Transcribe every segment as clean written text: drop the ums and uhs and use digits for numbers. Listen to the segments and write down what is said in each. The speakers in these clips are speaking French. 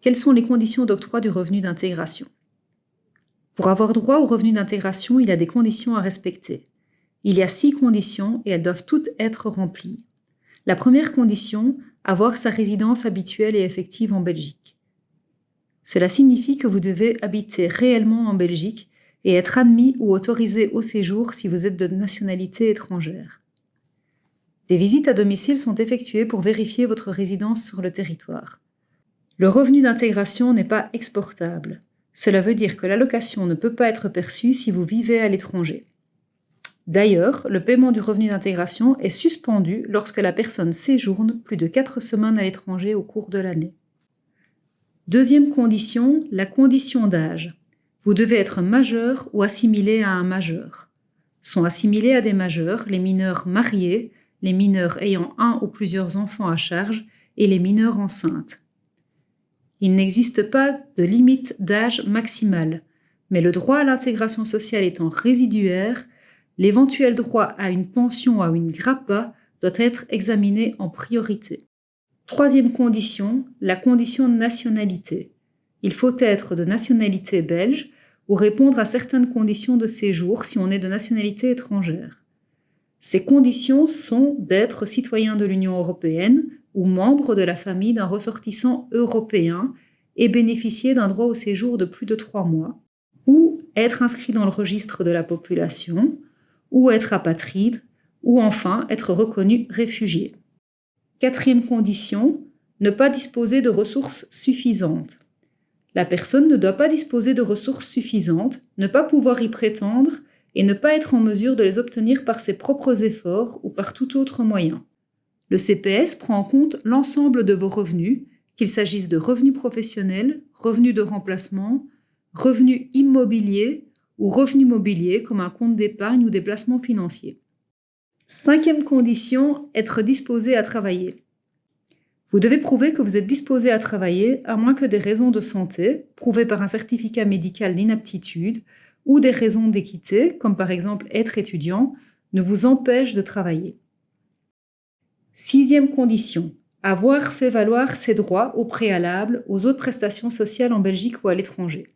Quelles sont les conditions d'octroi du revenu d'intégration? Pour avoir droit au revenu d'intégration, il y a des conditions à respecter. Il y a 6 conditions et elles doivent toutes être remplies. La première condition, avoir sa résidence habituelle et effective en Belgique. Cela signifie que vous devez habiter réellement en Belgique et être admis ou autorisé au séjour si vous êtes de nationalité étrangère. Des visites à domicile sont effectuées pour vérifier votre résidence sur le territoire. Le revenu d'intégration n'est pas exportable. Cela veut dire que l'allocation ne peut pas être perçue si vous vivez à l'étranger. D'ailleurs, le paiement du revenu d'intégration est suspendu lorsque la personne séjourne plus de 4 semaines à l'étranger au cours de l'année. Deuxième condition, la condition d'âge. Vous devez être majeur ou assimilé à un majeur. Sont assimilés à des majeurs les mineurs mariés, les mineurs ayant un ou plusieurs enfants à charge et les mineurs enceintes. Il n'existe pas de limite d'âge maximale, mais le droit à l'intégration sociale étant résiduaire, l'éventuel droit à une pension ou à une grappa doit être examiné en priorité. Troisième condition, la condition de nationalité. Il faut être de nationalité belge ou répondre à certaines conditions de séjour si on est de nationalité étrangère. Ces conditions sont d'être citoyen de l'Union européenne ou membre de la famille d'un ressortissant européen et bénéficier d'un droit au séjour de plus de 3 mois, ou être inscrit dans le registre de la population, ou être apatride, ou enfin être reconnu réfugié. Quatrième condition, ne pas disposer de ressources suffisantes. La personne ne doit pas disposer de ressources suffisantes, ne pas pouvoir y prétendre et ne pas être en mesure de les obtenir par ses propres efforts ou par tout autre moyen. Le CPS prend en compte l'ensemble de vos revenus, qu'il s'agisse de revenus professionnels, revenus de remplacement, revenus immobiliers ou revenus mobiliers comme un compte d'épargne ou des placements financiers. Cinquième condition, être disposé à travailler. Vous devez prouver que vous êtes disposé à travailler à moins que des raisons de santé, prouvées par un certificat médical d'inaptitude, ou des raisons d'équité, comme par exemple être étudiant, ne vous empêchent de travailler. Sixième condition, avoir fait valoir ses droits au préalable aux autres prestations sociales en Belgique ou à l'étranger.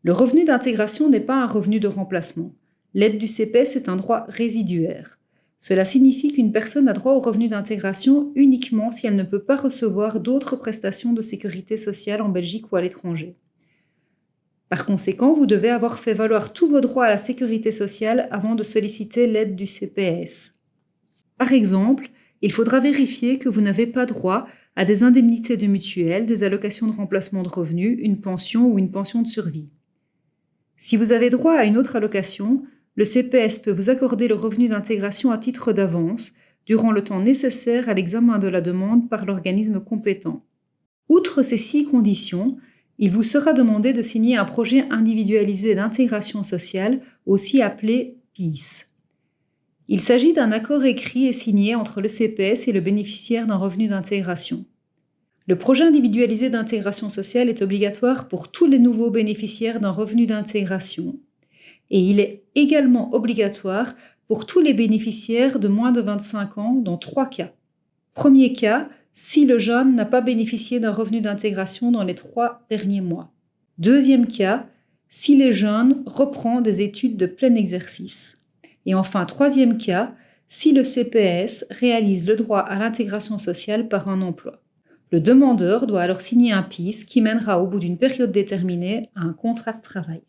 Le revenu d'intégration n'est pas un revenu de remplacement. L'aide du CPS est un droit résiduaire. Cela signifie qu'une personne a droit au revenu d'intégration uniquement si elle ne peut pas recevoir d'autres prestations de sécurité sociale en Belgique ou à l'étranger. Par conséquent, vous devez avoir fait valoir tous vos droits à la sécurité sociale avant de solliciter l'aide du CPS. Par exemple, il faudra vérifier que vous n'avez pas droit à des indemnités de mutuelle, des allocations de remplacement de revenus, une pension ou une pension de survie. Si vous avez droit à une autre allocation, le CPS peut vous accorder le revenu d'intégration à titre d'avance durant le temps nécessaire à l'examen de la demande par l'organisme compétent. Outre ces 6 conditions, il vous sera demandé de signer un projet individualisé d'intégration sociale, aussi appelé PIS. Il s'agit d'un accord écrit et signé entre le CPS et le bénéficiaire d'un revenu d'intégration. Le projet individualisé d'intégration sociale est obligatoire pour tous les nouveaux bénéficiaires d'un revenu d'intégration et il est également obligatoire pour tous les bénéficiaires de moins de 25 ans dans 3 cas. Premier cas, si le jeune n'a pas bénéficié d'un revenu d'intégration dans les 3 derniers mois. Deuxième cas, si le jeune reprend des études de plein exercice. Et enfin, troisième cas, si le CPS réalise le droit à l'intégration sociale par un emploi. Le demandeur doit alors signer un PIS qui mènera au bout d'une période déterminée à un contrat de travail.